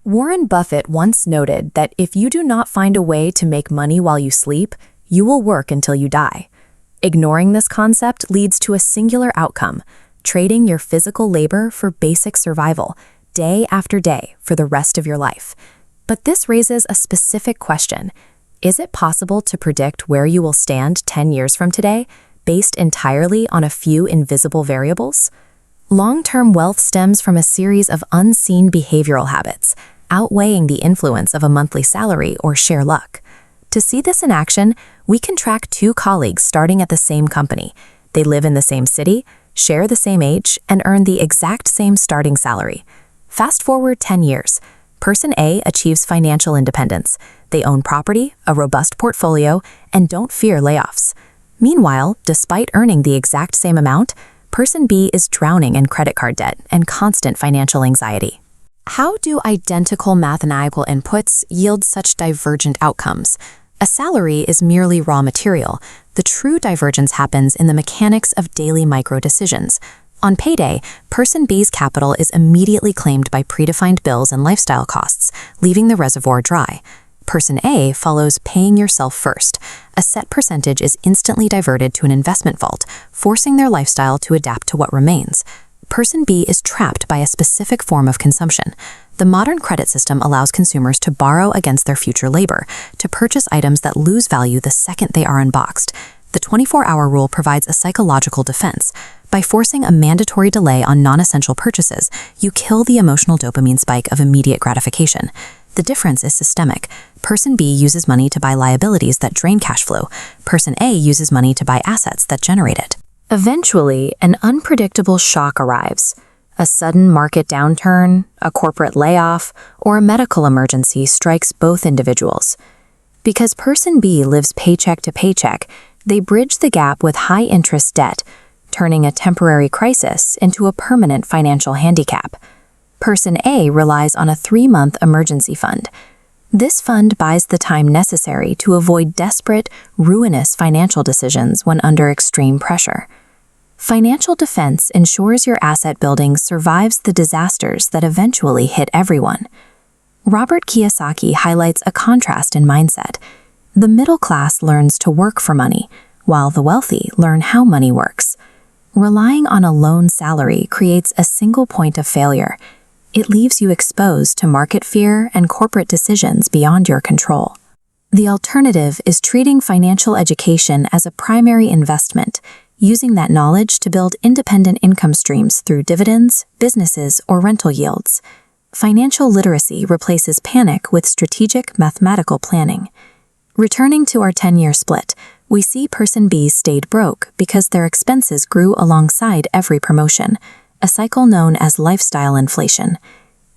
Warren Buffett once noted that if you do not find a way to make money while you sleep, you will work until you die. Ignoring this concept leads to a singular outcome, trading your physical labor for basic survival, day after day, for the rest of your life. But this raises a specific question. Is it possible to predict where you will stand 10 years from today, based entirely on a few invisible variables? Long-term wealth stems from a series of unseen behavioral habits, outweighing the influence of a monthly salary or sheer luck. To see this in action, we can track two colleagues starting at the same company. They live in the same city, share the same age, and earn the exact same starting salary. Fast forward 10 years. Person A achieves financial independence. They own property, a robust portfolio, and don't fear layoffs. Meanwhile, despite earning the exact same amount, Person B is drowning in credit card debt and constant financial anxiety. How do identical mathematical inputs yield such divergent outcomes? A salary is merely raw material. The true divergence happens in the mechanics of daily micro-decisions. On payday, Person B's capital is immediately claimed by predefined bills and lifestyle costs, leaving the reservoir dry. Person A follows paying yourself first. A set percentage is instantly diverted to an investment vault, forcing their lifestyle to adapt to what remains. Person B is trapped by a specific form of consumption. The modern credit system allows consumers to borrow against their future labor, to purchase items that lose value the second they are unboxed. The 24-hour rule provides a psychological defense. By forcing a mandatory delay on non-essential purchases, you kill the emotional dopamine spike of immediate gratification. The difference is systemic. Person B uses money to buy liabilities that drain cash flow. Person A uses money to buy assets that generate it. Eventually, an unpredictable shock arrives. A sudden market downturn, a corporate layoff, or a medical emergency strikes both individuals. Because Person B lives paycheck to paycheck, they bridge the gap with high-interest debt, turning a temporary crisis into a permanent financial handicap. Person A relies on a 3-month emergency fund. This fund buys the time necessary to avoid desperate, ruinous financial decisions when under extreme pressure. Financial defense ensures your asset building survives the disasters that eventually hit everyone. Robert Kiyosaki highlights a contrast in mindset. The middle class learns to work for money, while the wealthy learn how money works. Relying on a lone salary creates a single point of failure. It leaves you exposed to market fear and corporate decisions beyond your control. The alternative is treating financial education as a primary investment, using that knowledge to build independent income streams through dividends, businesses, or rental yields. Financial literacy replaces panic with strategic mathematical planning. Returning to our 10-year split, we see Person B stayed broke because their expenses grew alongside every promotion, a cycle known as lifestyle inflation.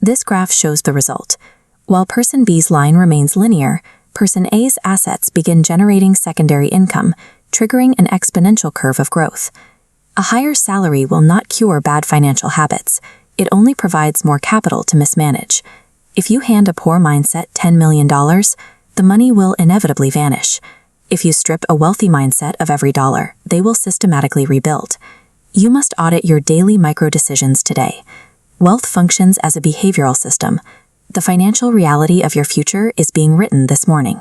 This graph shows the result. While Person B's line remains linear, Person A's assets begin generating secondary income, triggering an exponential curve of growth. A higher salary will not cure bad financial habits. It only provides more capital to mismanage. If you hand a poor mindset $10 million, the money will inevitably vanish. If you strip a wealthy mindset of every dollar, they will systematically rebuild. You must audit your daily micro-decisions today. Wealth functions as a behavioral system. The financial reality of your future is being written this morning.